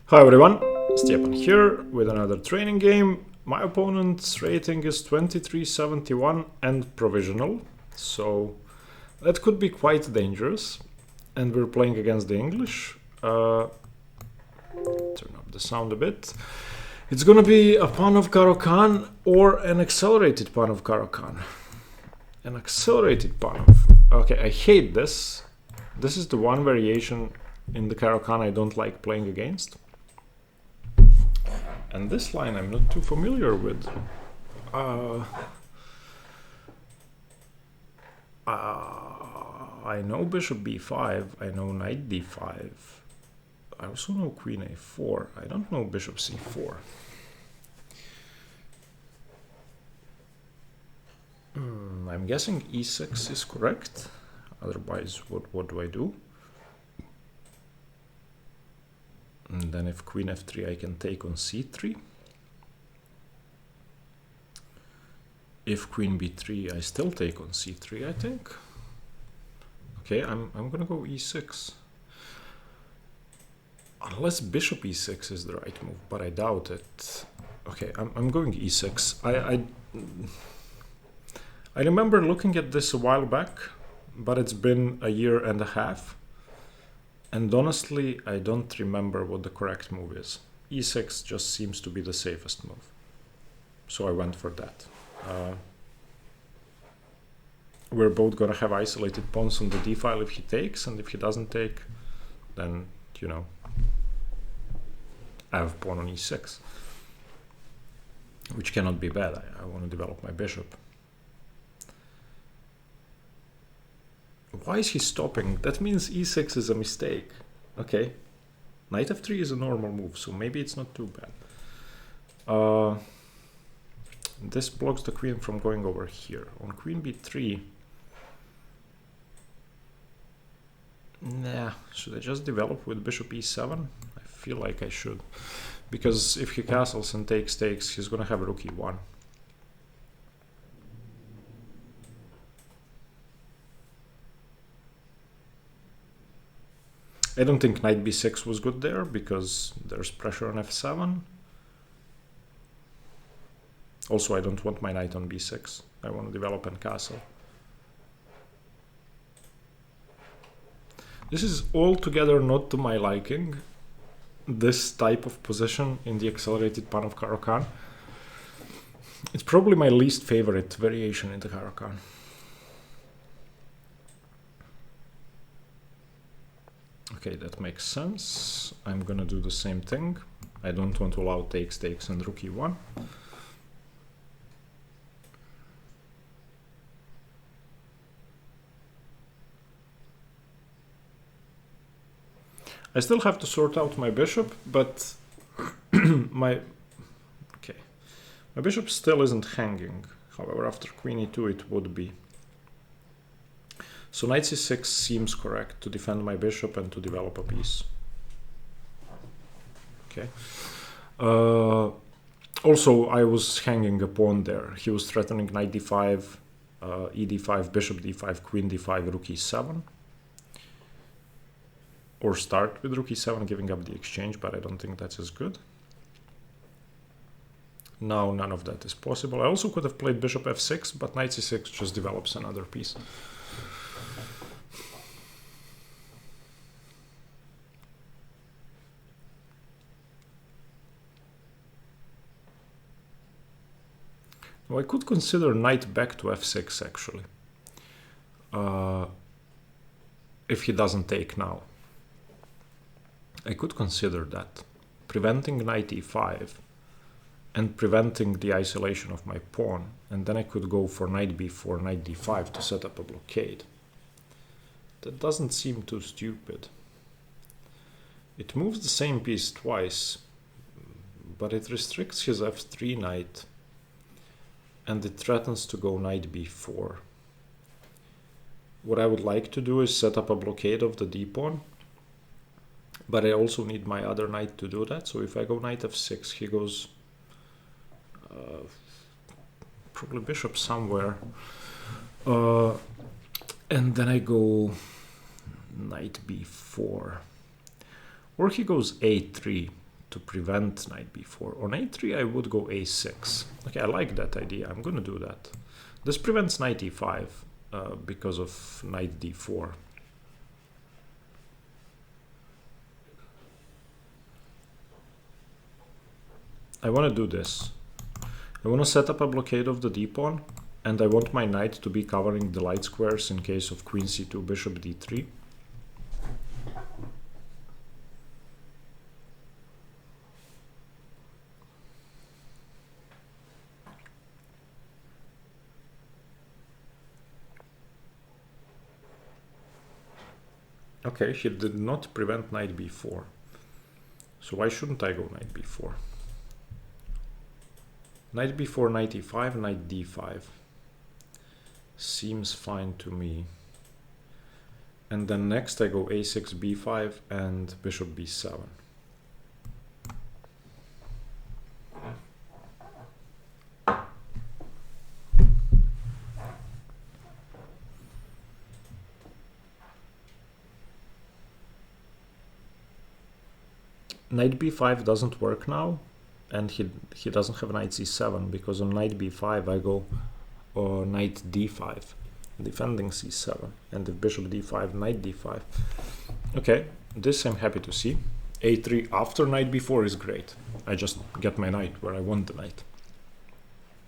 Hi everyone, Stepan here with another training game. My opponent's rating is 2371 and provisional, so that could be quite dangerous. And we're playing against the English. Turn up the sound a bit. It's gonna be a Panov Caro-Kann or an accelerated Panov Caro-Kann. An accelerated Panov. Okay, I hate this. This is the one variation in the Caro-Kann I don't like playing against. And this line I'm not too familiar with. I know Bishop B5, I know Knight D5. I also know Queen A4. I don't know Bishop C4. I'm guessing E6 is correct. Otherwise, what do I do? And then if Queen F3, I can take on C3. If Queen B3, I still take on C3, I think. Okay, I'm gonna go E6. Unless Bishop E6 is the right move, but I doubt it. Okay, I'm going E6. I remember looking at this a while back, but it's been a year and a half. And honestly, I don't remember what the correct move is. E6 just seems to be the safest move. So I went for that. We're both gonna have isolated pawns on the d file if he takes, and if he doesn't take, then, you know, I have pawn on e6. Which cannot be bad. I want to develop my bishop. Why is he stopping? That means e6 is a mistake. Okay. Knight f3 is a normal move, so maybe it's not too bad. This blocks the queen from going over here. On queen b3... Nah, should I just develop with bishop e7? I feel like I should. Because if he castles and takes, he's gonna have rook e1. I don't think knight b6 was good there, because there's pressure on f7. Also, I don't want my knight on b6. I want to develop and castle. This is altogether not to my liking, this type of position in the accelerated Panov Caro-Kann. It's probably my least favorite variation in the Caro-Kann. Okay, that makes sense. I'm gonna do the same thing. I don't want to allow takes and rook e1. I still have to sort out my bishop, but my bishop still isn't hanging. However, after queen e2 it would be. So knight c6 seems correct to defend my bishop and to develop a piece. Okay. Also, I was hanging a pawn there. He was threatening knight d5, e5, bishop d5, queen d5, rook e7. Or start with rook e7, giving up the exchange, but I don't think that's as good. Now none of that is possible. I also could have played bishop f6, but knight c6 just develops another piece. Now I could consider knight back to f6 actually. If he doesn't take now. I could consider that, preventing knight e5 and preventing the isolation of my pawn, and then I could go for knight b4, knight d5 to set up a blockade. That doesn't seem too stupid. It moves the same piece twice, but it restricts his f3 knight, and it threatens to go knight b4. What I would like to do is set up a blockade of the d-pawn, but I also need my other knight to do that. So if I go knight f6, he goes probably bishop somewhere. And then I go knight b4. Or he goes a3. to prevent knight b4. On a3 I would go a6. Okay, I like that idea. I'm gonna do that. This prevents knight e5 because of knight d4. I want to do this. I want to set up a blockade of the d-pawn, and I want my knight to be covering the light squares in case of queen c2, bishop d3. Okay, he did not prevent knight b4. So why shouldn't I go knight b4? Knight b4, knight e5, knight d5. Seems fine to me. And then next I go a6, b5 and bishop b7. Knight b5 doesn't work now, and he doesn't have knight c7, because on knight b5 I go knight d5, defending c7, and if bishop d5, knight d5. Okay, this I'm happy to see. a3 after knight b4 is great. I just get my knight where I want the knight.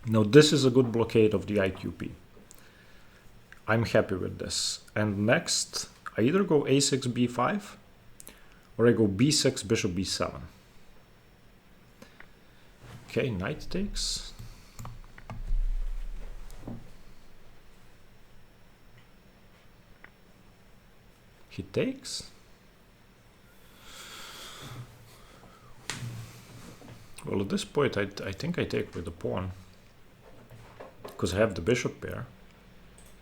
Now this is a good blockade of the IQP. I'm happy with this. And next, I either go a6, b5, or I go b6, bishop b7. Okay, knight takes. He takes. Well, at this point, I think I take with the pawn, because I have the bishop pair,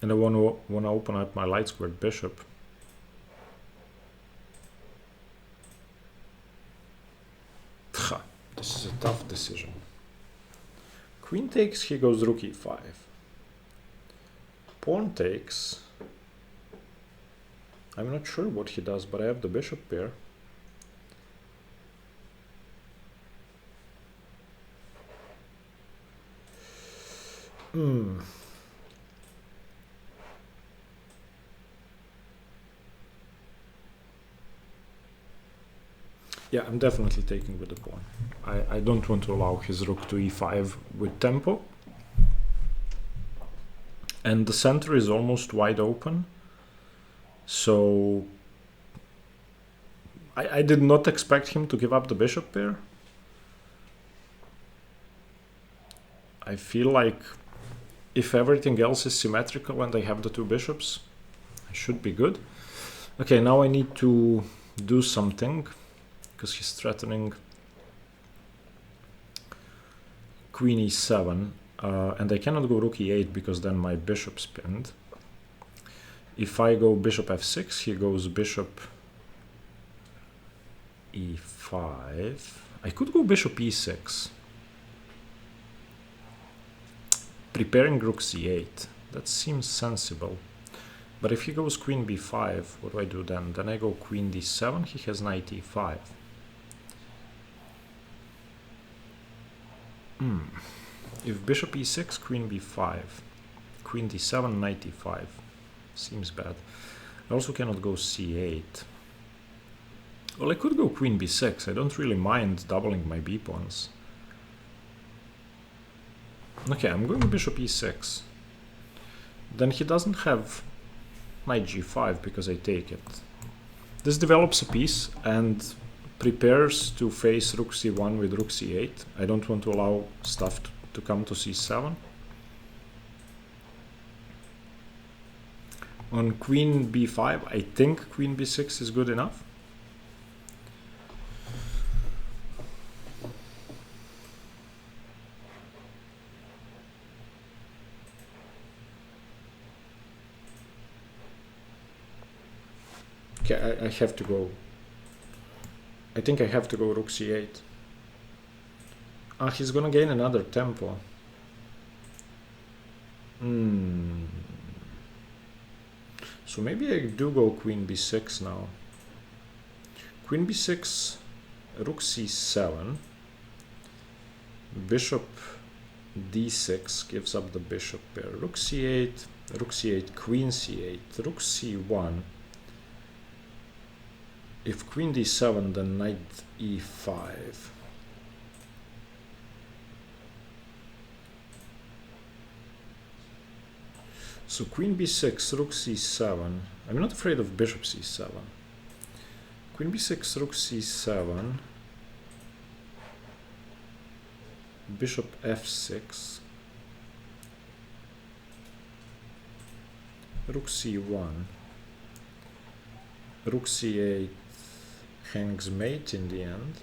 and I want to open up my light squared bishop. This is a tough decision. Queen takes, he goes rook e5. Pawn takes. I'm not sure what he does, but I have the bishop pair. Yeah, I'm definitely taking with the pawn. I don't want to allow his rook to e5 with tempo. And the center is almost wide open. So I did not expect him to give up the bishop pair. I feel like if everything else is symmetrical and I have the two bishops, I should be good. Okay, now I need to do something, because he's threatening queen e7, and I cannot go rook e8 because then my bishop's pinned. If I go bishop f6, he goes bishop e5. I could go bishop e6, preparing rook c8. That seems sensible. But if he goes queen b5, what do I do then? Then I go queen d7, he has knight e5. If bishop e6, queen b5, queen d7, knight e5. Seems bad. I also cannot go c8. Well, I could go queen b6. I don't really mind doubling my b-pawns. Okay, I'm going bishop e6. Then he doesn't have knight g5 because I take it. This develops a piece and prepares to face rook c1 with rook c8. I don't want to allow stuff to come to c7. On queen b5, I think queen b6 is good enough. Okay, I have to go. I think I have to go rook c8. Ah, he's gonna gain another tempo. So maybe I do go queen b6 now. Queen b6 rook c7, bishop d6 gives up the bishop pair, rook c8, queen c8, rook c1. If queen d7, then knight e5. So queen b6, rook c7. I'm not afraid of bishop c7. Queen b6, rook c7, bishop f6, rook c1, rook c8 hangs mate in the end.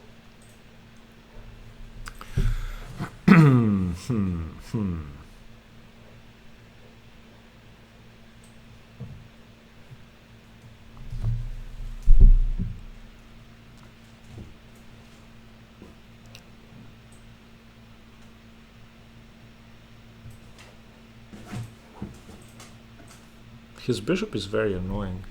His bishop is very annoying.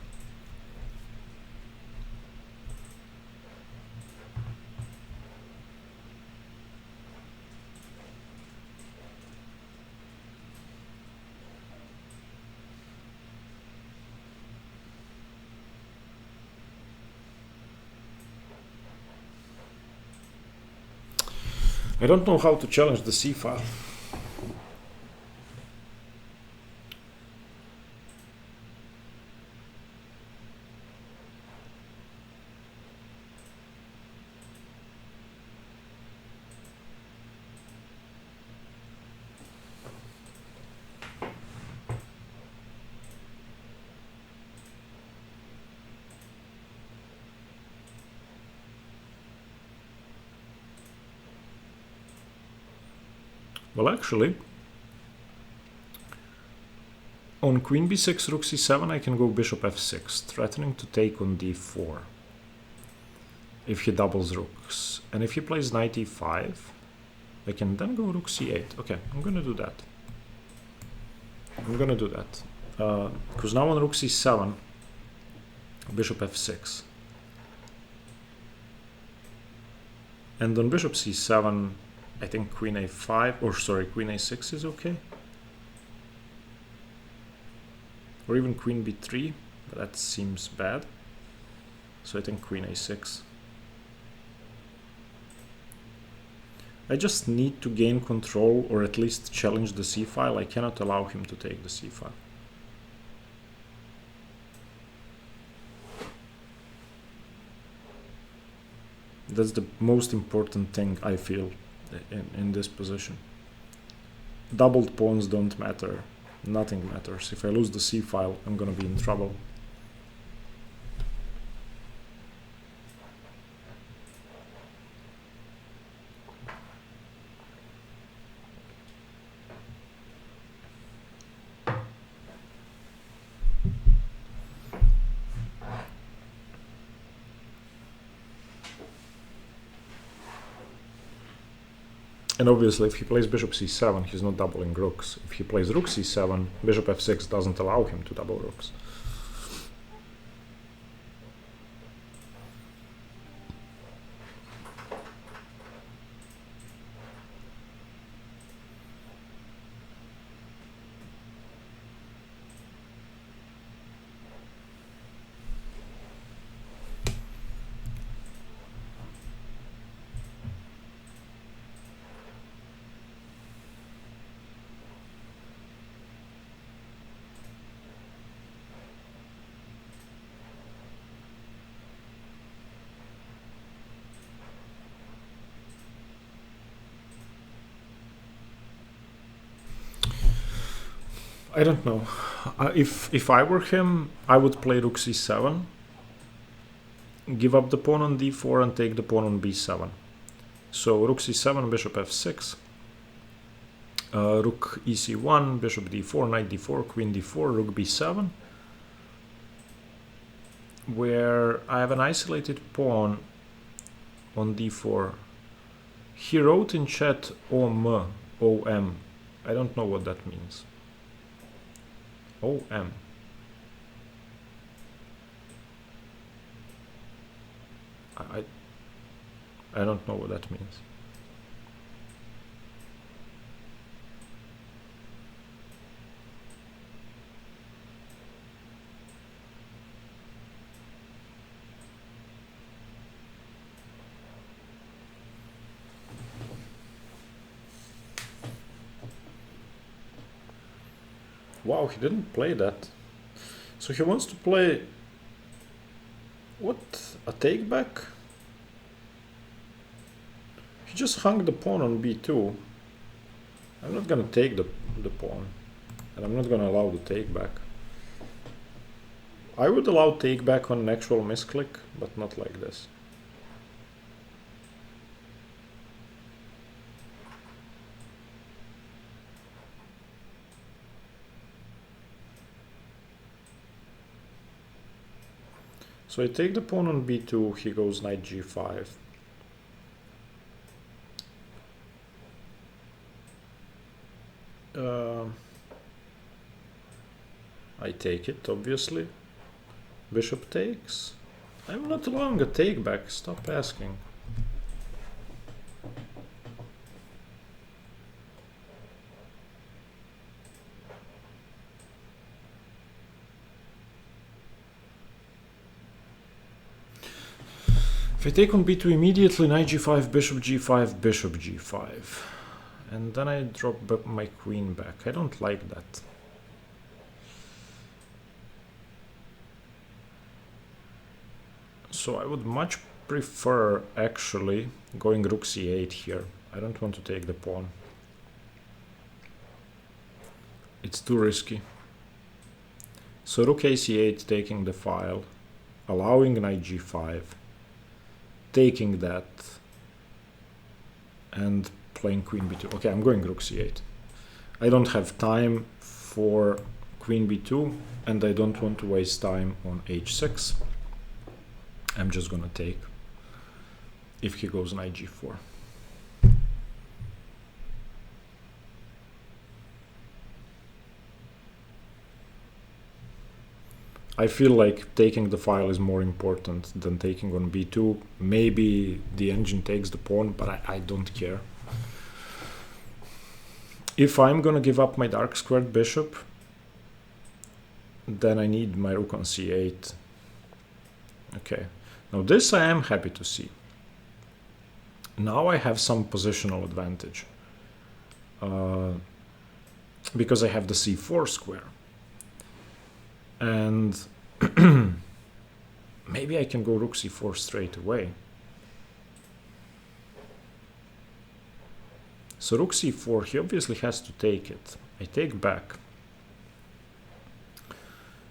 I don't know how to challenge the c-file. Well, actually, on queen b6, rook c7, I can go bishop f6, threatening to take on d4 if he doubles rooks. And if he plays knight e5, I can then go rook c8. Okay, I'm going to do that. Because now on rook c7, bishop f6. And on bishop c7, I think queen a5, or sorry, queen a6 is okay. Or even queen b3, but that seems bad. So I think queen a6. I just need to gain control, or at least challenge the c-file. I cannot allow him to take the c-file. That's the most important thing, I feel, in this position. Doubled pawns don't matter. Nothing matters. If I lose the c-file, I'm gonna be in trouble. And obviously, if he plays bishop c7, he's not doubling rooks. If he plays rook c7, bishop f6 doesn't allow him to double rooks. I don't know. If I were him, I would play rook c7, give up the pawn on d4 and take the pawn on b7. So rook c7, bishop f6, rook ec1, bishop d4, knight d4, queen d4, rook b7, where I have an isolated pawn on d4. He wrote in chat OM. I don't know what that means. OM. I don't know what that means. Wow, he didn't play that. So he wants to play... What? A take back? He just hung the pawn on b2. I'm not gonna take the pawn. And I'm not gonna allow the take back. I would allow take back on an actual misclick, but not like this. So I take the pawn on b2, he goes knight g5. I take it, obviously. Bishop takes. I'm not allowing a take back, stop asking. If I take on b2 immediately, knight g5, bishop g5, bishop g5. And then I drop my queen back. I don't like that. So I would much prefer actually going rook c8 here. I don't want to take the pawn. It's too risky. So rook ac8 taking the file, allowing knight g5. Taking that and playing queen b2. Okay, I'm going rook c8. I don't have time for queen b2 and I don't want to waste time on h6. I'm just gonna take if he goes knight g4. I feel like taking the file is more important than taking on b2. Maybe the engine takes the pawn, but I don't care. If I'm gonna give up my dark squared bishop, then I need my rook on c8. Okay, now this I am happy to see. Now I have some positional advantage. Because I have the c4 square. And maybe I can go rook c4 straight away. So rook c4, he obviously has to take it. I take back.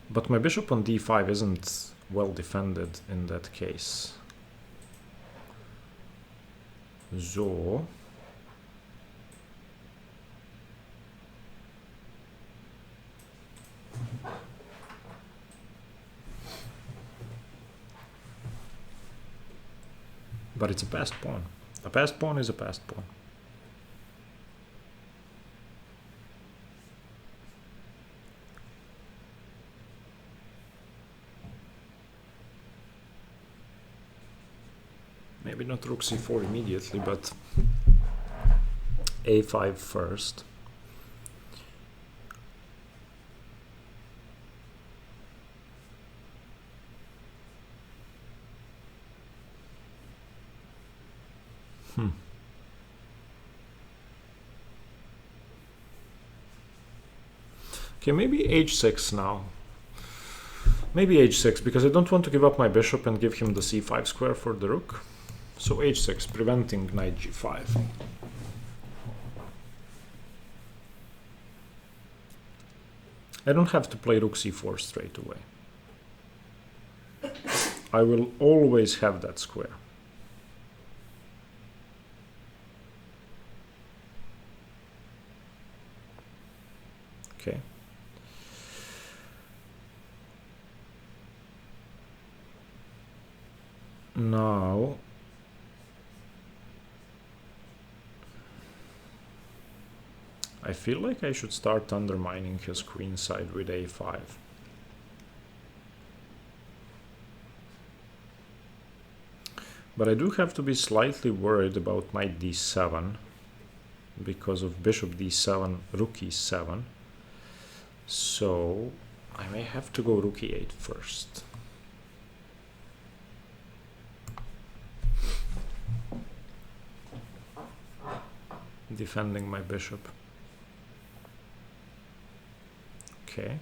But my bishop on d5 isn't well defended in that case. So... But it's a passed pawn. A passed pawn is a passed pawn. Maybe not rook c4 immediately, but a5 first. Okay, maybe h6 now. Maybe h6, because I don't want to give up my bishop and give him the c5 square for the rook. So h6, preventing knight g5. I don't have to play rook c4 straight away. I will always have that square. Okay. Now I feel like I should start undermining his queen side with a5. But I do have to be slightly worried about knight d7 because of bishop d7, rook e7. So I may have to go rook e8 first. Defending my bishop. Okay.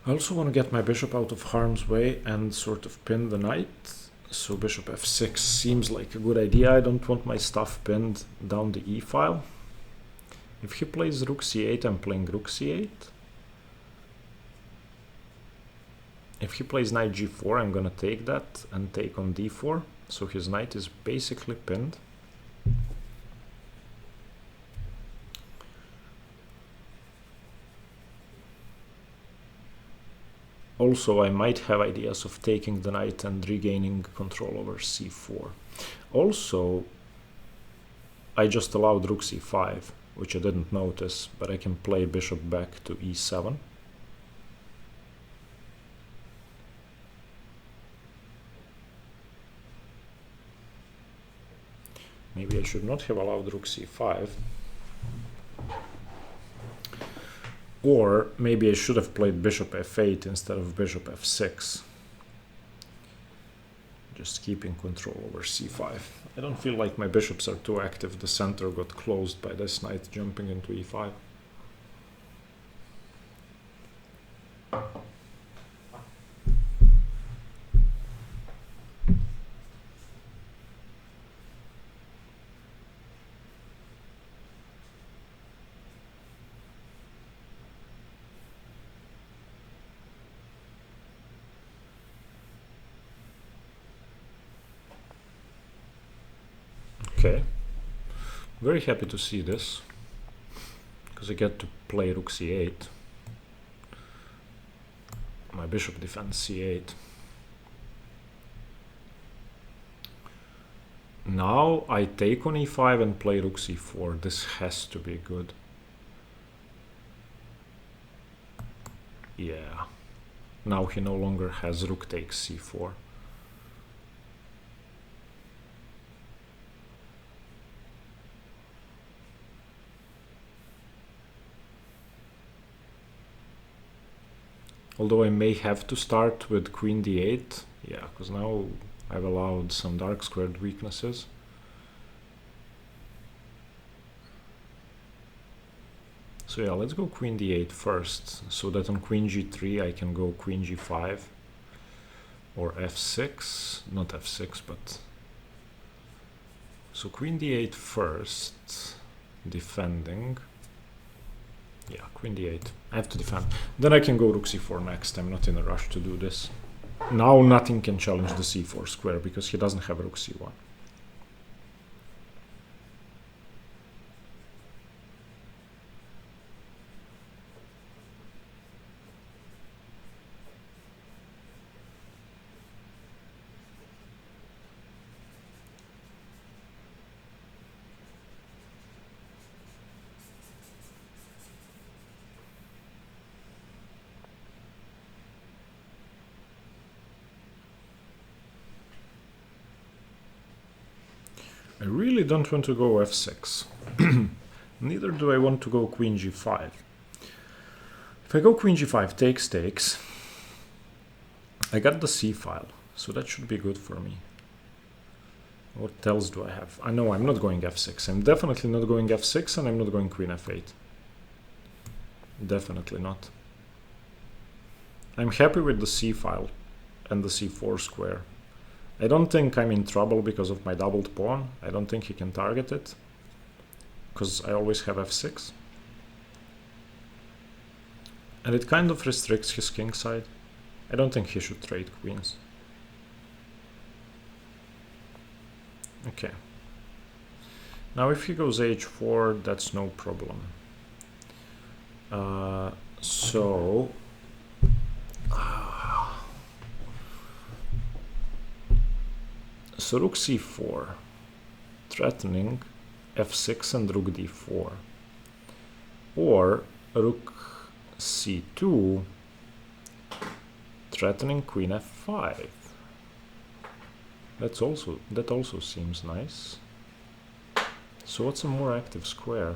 I also want to get my bishop out of harm's way and sort of pin the knight. So bishop f6 seems like a good idea. I don't want my stuff pinned down the e file. If he plays rook c8, I'm playing rook c8. If he plays knight g4, I'm gonna take that and take on d4. So his knight is basically pinned. Also, I might have ideas of taking the knight and regaining control over c4. Also, I just allowed rook c5, which I didn't notice, but I can play bishop back to e7. Maybe I should not have allowed rook c5. Or maybe I should have played bishop f8 instead of bishop f6. Just keeping control over c5. I don't feel like my bishops are too active. The center got closed by this knight jumping into e5. Okay, very happy to see this, because I get to play rook c8. My bishop defends c8. Now I take on e5 and play rook c4. This has to be good. Yeah. Now he no longer has rook takes c4. Although I may have to start with queen d8, yeah, because now I've allowed some dark squared weaknesses. So yeah, let's go queen d8 first, so that on queen g3 I can go queen g5 or f6, not f6, but... So queen d8 first, defending. Yeah, queen d8. I have to defend. Then I can go rook c4 next. I'm not in a rush to do this. Now nothing can challenge the c4 square because he doesn't have rook c1. I really don't want to go f6. Neither do I want to go queen g5. If I go queen g5, takes, I got the c file, so that should be good for me. What else do I have? I know I'm not going f6. I'm definitely not going f6, and I'm not going queen f8. Definitely not. I'm happy with the c file and the c4 square. I don't think I'm in trouble because of my doubled pawn. I don't think he can target it, because I always have f6. And it kind of restricts his king side. I don't think he should trade queens. Okay. Now if he goes h4, that's no problem. So rook c4, threatening f6 and rook d4. or rook c2 threatening queen f5. That also seems nice. So what's a more active square?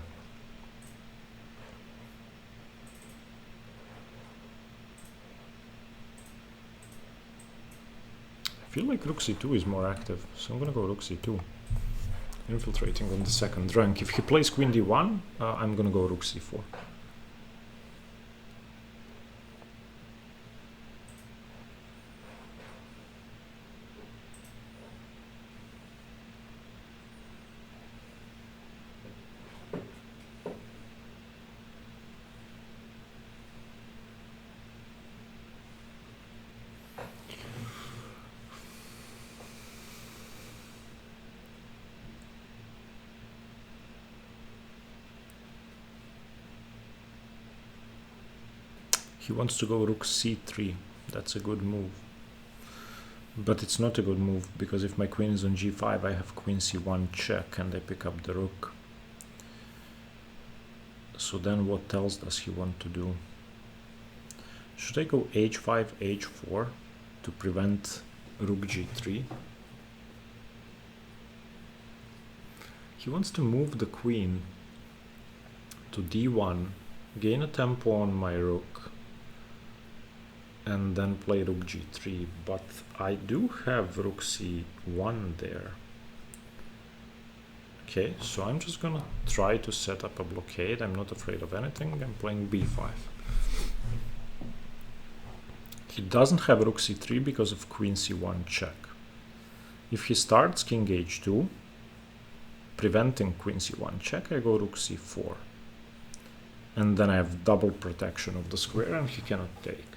I feel like rook c2 is more active, so I'm gonna go rook c2. Infiltrating on the second rank. If he plays queen d1, I'm gonna go rook c4. He wants to go rook c3. That's a good move. But it's not a good move, because if my queen is on g5, I have queen c1 check, and I pick up the rook. So then what else does he want to do? Should I go h5, h4 to prevent rook g3? He wants to move the queen to d1, gain a tempo on my rook, and then play rook g3, but I do have rook c1 there. Okay, so I'm just gonna try to set up a blockade. I'm not afraid of anything. I'm playing b5. He doesn't have rook c3 because of queen c1 check. If he starts king h2, preventing queen c1 check, I go rook c4. And then I have double protection of the square, and he cannot take.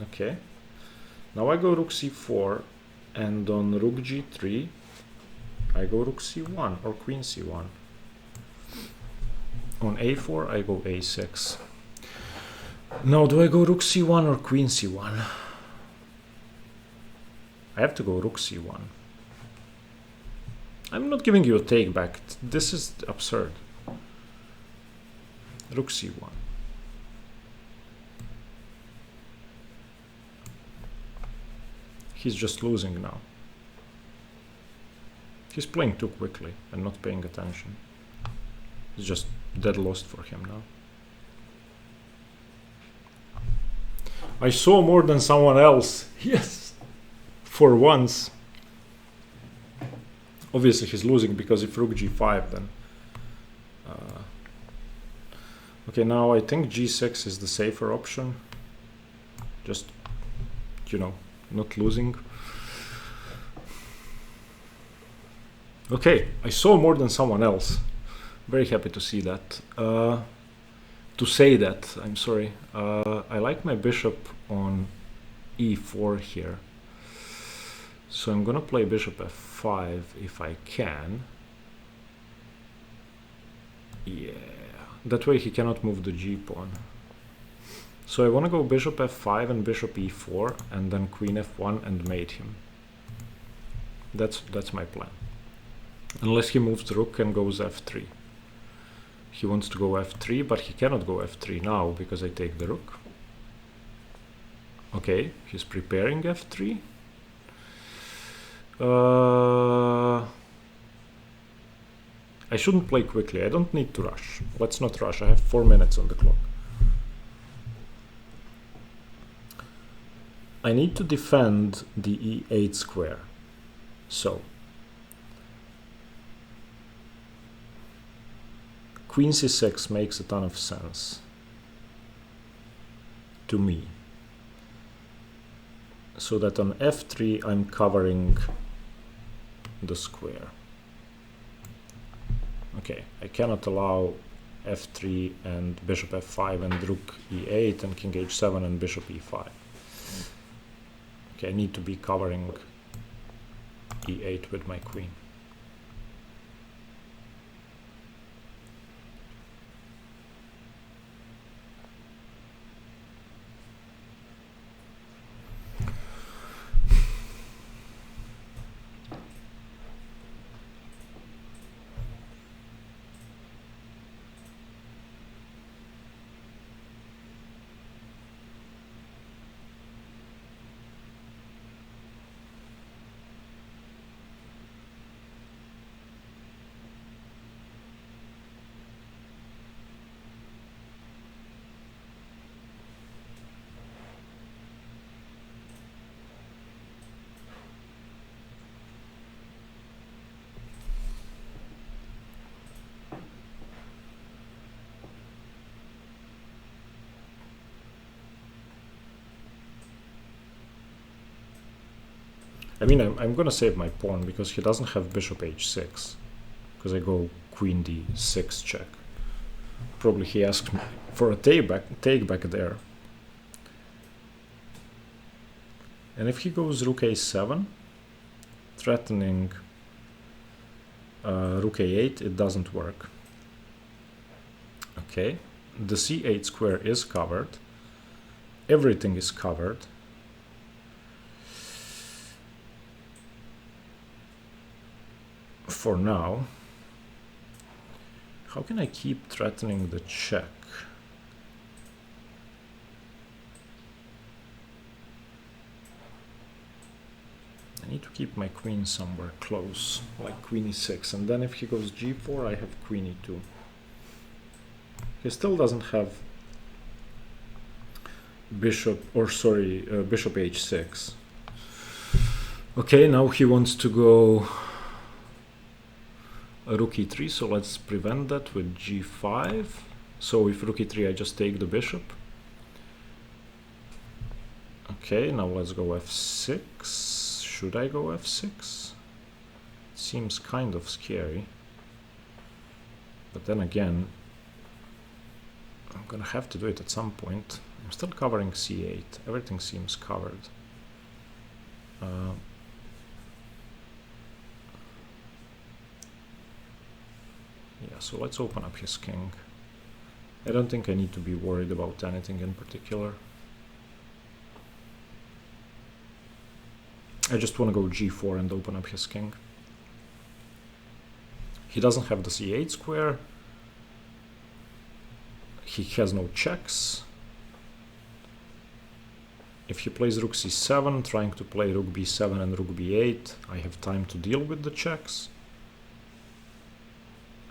Okay, now I go rook c4, and on rook g3 I go rook c1 or queen c1. On a4 I go a6. Now do I go rook c1 or queen c1? I have to go rook c1. I'm not giving you a take back. This is absurd. Rook c1. He's just losing now. He's playing too quickly and not paying attention. It's just dead lost for him now. I saw more than someone else. Yes! For once. Obviously he's losing, because if rook g5 then... okay, now I think g6 is the safer option. Just, you know, not losing. Okay, I saw more than someone else. Very happy to see that. To say that, I'm sorry. I like my bishop on e4 here. So I'm gonna play bishop f5 if I can. Yeah, that way he cannot move the g-pawn. So I want to go bishop f5 and bishop e4, and then queen f1 and mate him. That's my plan. Unless he moves the rook and goes f3. He wants to go f3, but he cannot go f3 now because I take the rook. Okay, he's preparing f3. I shouldn't play quickly. I don't need to rush. Let's not rush. I have 4 minutes on the clock. I need to defend the e8 square. So queen c6 makes a ton of sense to me. So that on f3 I'm covering the square. Okay, I cannot allow f3 and bishop f5 and rook e8 and king h7 and bishop e5. Okay, I need to be covering e8 with my queen. I mean, I'm gonna save my pawn because he doesn't have bishop h6, because I go queen d6 check. Probably he asked me for a take back there. And if he goes rook a7, threatening rook a8, it doesn't work. Okay, the c8 square is covered. Everything is covered. For now. How can I keep threatening the check? I need to keep my queen somewhere close, like queen e6, and then if he goes g4, I have queen e2. He still doesn't have bishop h6. Okay, now he wants to go rook e3, so let's prevent that with g5. So if rook e3, I just take the bishop. Okay, now let's go f6. Should I go f6? It seems kind of scary. But then again, I'm gonna have to do it at some point. I'm still covering c8. Everything seems covered. Yeah, so let's open up his king. I don't think I need to be worried about anything in particular. I just want to go g4 and open up his king. He doesn't have the c8 square. He has no checks. If he plays rook c7, trying to play rook b7 and rook b8, I have time to deal with the checks.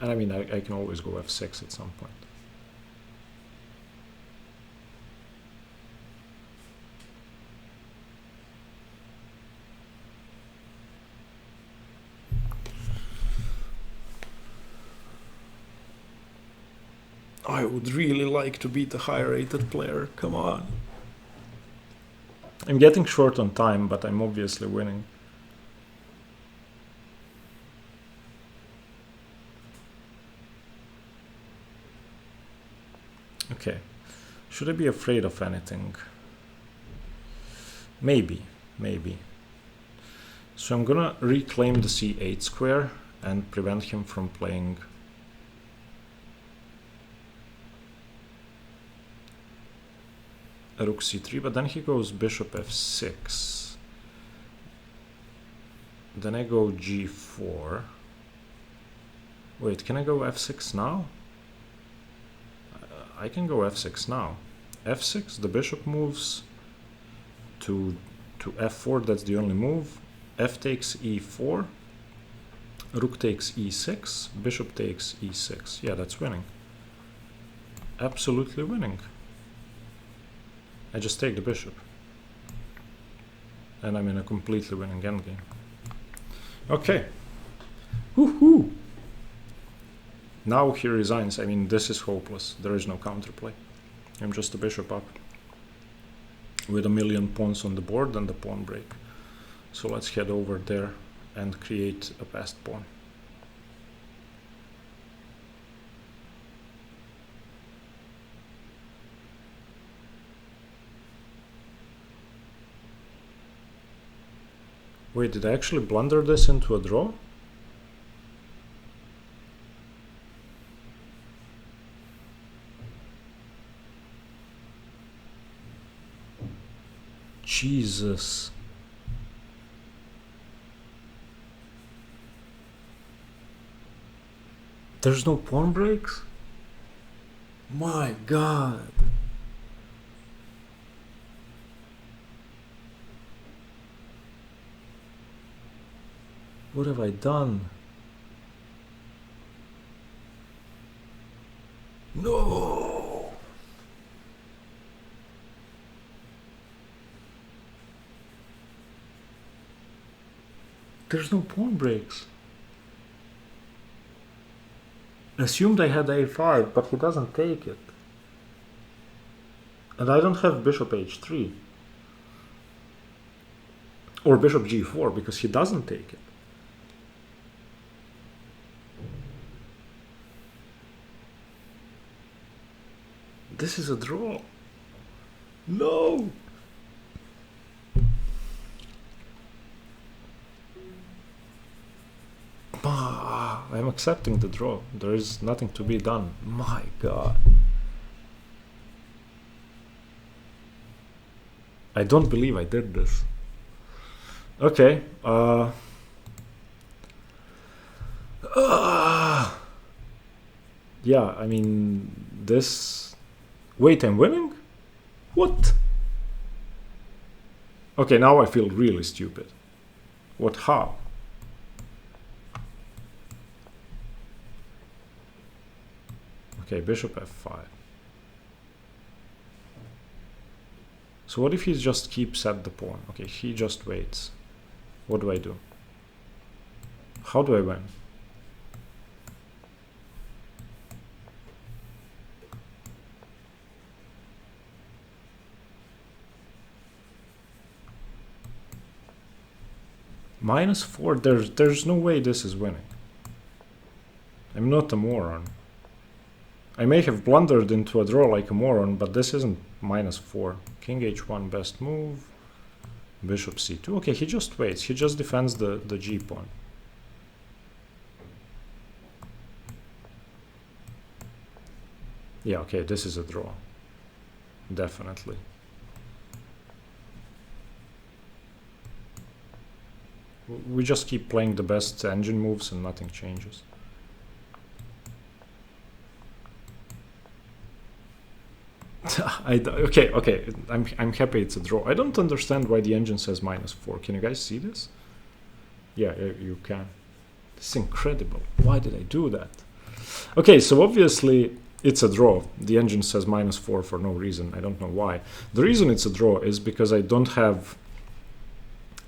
And I mean, I can always go f6 at some point. I would really like to beat a high-rated player, come on. I'm getting short on time, but I'm obviously winning. Okay, should I be afraid of anything? Maybe. So I'm gonna reclaim the c8 square and prevent him from playing rook c3, but then he goes bishop f6. Then I go g4. Wait, can I go f6 now? I can go f6 now. f6, the bishop moves to f4, that's the only move. F takes e4, rook takes e6, bishop takes e6. Yeah, that's winning. Absolutely winning. I just take the bishop. And I'm in a completely winning endgame. Okay. Woohoo! Now he resigns. I mean, this is hopeless. There is no counterplay. I'm just a bishop up with a million pawns on the board and the pawn break. So let's head over there and create a passed pawn. Wait, did I actually blunder this into a draw? Jesus. There's no pawn breaks? My God. What have I done? No! There's no pawn breaks. Assumed I had a5, but he doesn't take it. And I don't have bishop h3. Or bishop g4, because he doesn't take it. This is a draw. No! I'm accepting the draw. There is nothing to be done. My God. I don't believe I did this. Okay. Yeah, I mean, this... Wait, I'm winning? What? Okay, now I feel really stupid. What, how? Okay, bishop f5. So what if he just keeps at the pawn? Okay, he just waits. What do I do? How do I win? -4, there's no way this is winning. I'm not a moron. I may have blundered into a draw like a moron, but this isn't -4. King h1, best move. Bishop c2. Okay, he just waits. He just defends the g pawn. Yeah, okay, this is a draw. Definitely. We just keep playing the best engine moves and nothing changes. Okay, I'm happy it's a draw. I don't understand why the engine says -4. Can you guys see this? Yeah, you can. This is incredible. Why did I do that? Okay, so obviously it's a draw. The engine says -4 for no reason. I don't know why. The reason it's a draw is because I don't have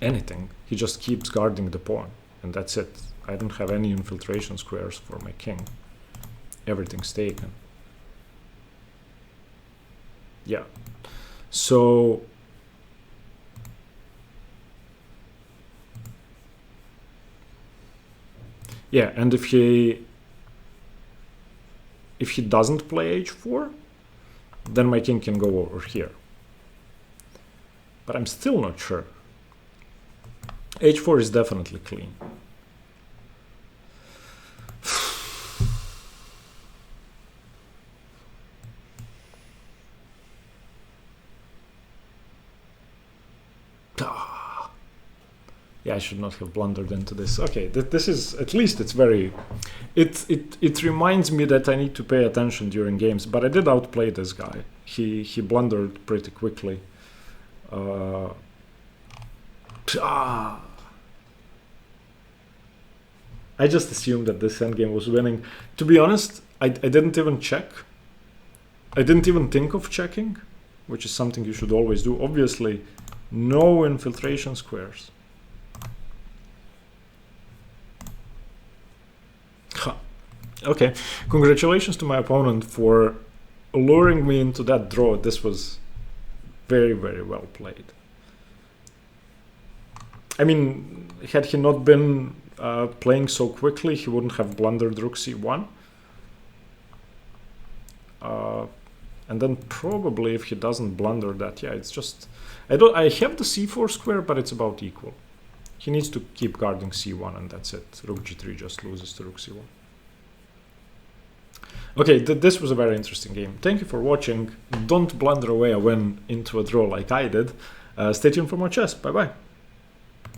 anything. He just keeps guarding the pawn, and that's it. I don't have any infiltration squares for my king. Everything's taken. Yeah. So yeah, and if he doesn't play h4, then my king can go over here. But I'm still not sure. h4 is definitely clean. Yeah, I should not have blundered into this. Okay, this is, at least it's very... It reminds me that I need to pay attention during games, but I did outplay this guy. He blundered pretty quickly. I just assumed that this endgame was winning. To be honest, I didn't even check. I didn't even think of checking, which is something you should always do. Obviously, no infiltration squares. Okay, congratulations to my opponent for luring me into that draw. This was very, very well played. I mean, had he not been playing so quickly, he wouldn't have blundered rook c1. And then probably if he doesn't blunder that, yeah, it's just... I have the c4 square, but it's about equal. He needs to keep guarding c1 and that's it. Rook g3 just loses to rook c1. Okay, this was a very interesting game. Thank you for watching. Don't blunder away a win into a draw like I did. Stay tuned for more chess. Bye-bye.